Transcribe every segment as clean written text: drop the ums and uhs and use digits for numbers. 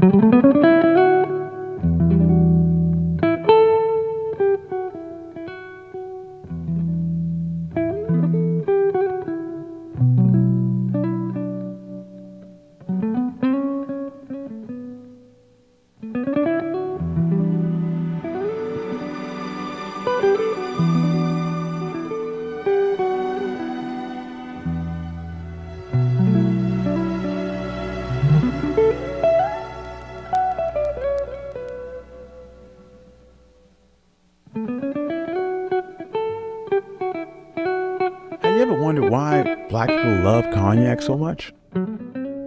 Have you ever wondered why black people love cognac so much?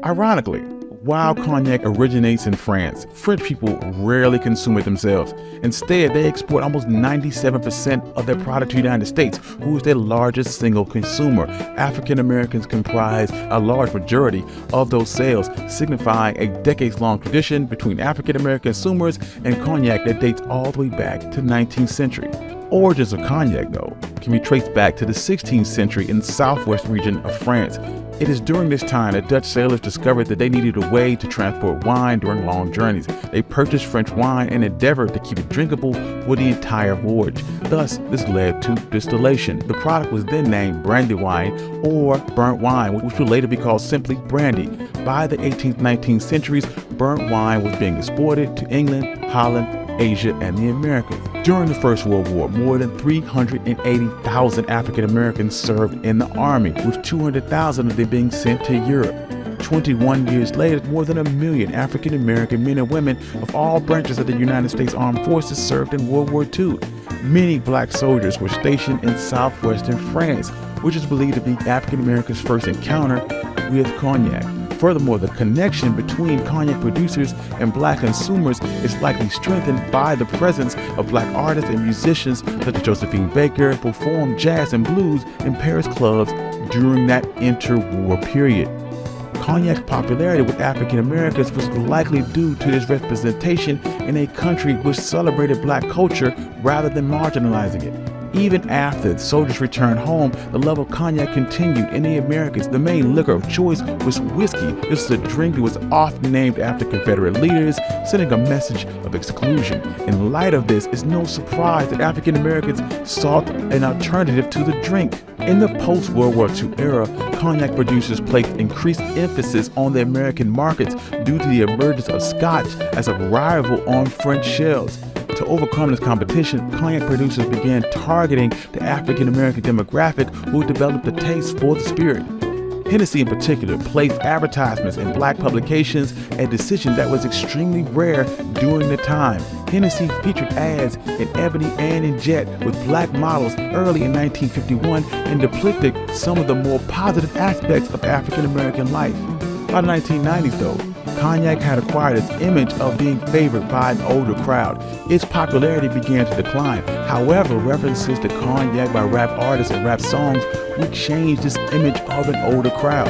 Ironically, while cognac originates in France, French people rarely consume it themselves. Instead, they export almost 97% of their product to the United States, who is their largest single consumer. African Americans comprise a large majority of those sales, signifying a decades-long tradition between African American consumers and cognac that dates all the way back to the 19th century. Origins of cognac, though, can be traced back to the 16th century in the southwest region of France. It is during this time that Dutch sailors discovered that they needed a way to transport wine during long journeys. They purchased French wine and endeavored to keep it drinkable for the entire voyage. Thus, this led to distillation. The product was then named brandy wine or burnt wine, which would later be called simply brandy. By the 18th, 19th centuries, burnt wine was being exported to England, Holland, Asia, and the Americas. During the First World War, more than 380,000 African Americans served in the army, with 200,000 of them being sent to Europe. 21 years later, more than 1 million African American men and women of all branches of the United States Armed Forces served in World War II. Many black soldiers were stationed in southwestern France, which is believed to be African Americans' first encounter with cognac. Furthermore, the connection between cognac producers and black consumers is likely strengthened by the presence of black artists and musicians such as Josephine Baker performed jazz and blues in Paris clubs during that interwar period. Cognac's popularity with African Americans was likely due to its representation in a country which celebrated black culture rather than marginalizing it. Even after the soldiers returned home, the love of cognac continued in the Americas. The main liquor of choice was whiskey. This is a drink that was often named after Confederate leaders, sending a message of exclusion. In light of this, it's no surprise that African Americans sought an alternative to the drink. In the post-World War II era, cognac producers placed increased emphasis on the American markets due to the emergence of Scotch as a rival on French shelves. To overcome this competition, cognac producers began targeting the African American demographic who developed a taste for the spirit. Hennessey in particular placed advertisements in black publications, a decision that was extremely rare during the time. Hennessey featured ads in ebony and in jet with black models early in 1951 and depicted some of the more positive aspects of African American life. By the 1990s, though, cognac had acquired its image of being favored by an older crowd. Its popularity began to decline. However, references to cognac by rap artists and rap songs would change this image of an older crowd.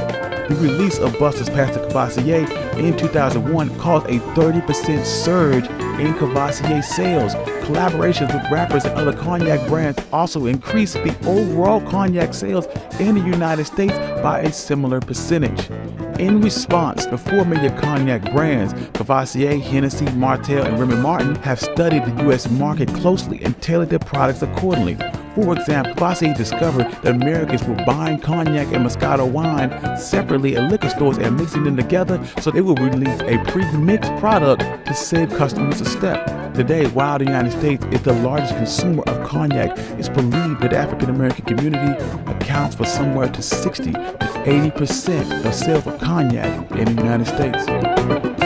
The release of Buster's Pass to Cavassier in 2001 caused a 30% surge in Cavassier sales. Collaborations with rappers and other cognac brands also increased the overall cognac sales in the United States by a similar percentage. In response, the four major cognac brands, Cavassier, Hennessey, Martell, and Remy Martin, have studied the U.S. market closely and tailored their products accordingly. For example, Cavassier discovered that Americans were buying cognac and Moscato wine separately at liquor stores and mixing them together, so they would release a pre-mixed product to save customers a step. Today, while the United States is the largest consumer of cognac, it's believed that the African American community accounts for somewhere to 60 to 80% of sales of cognac in the United States.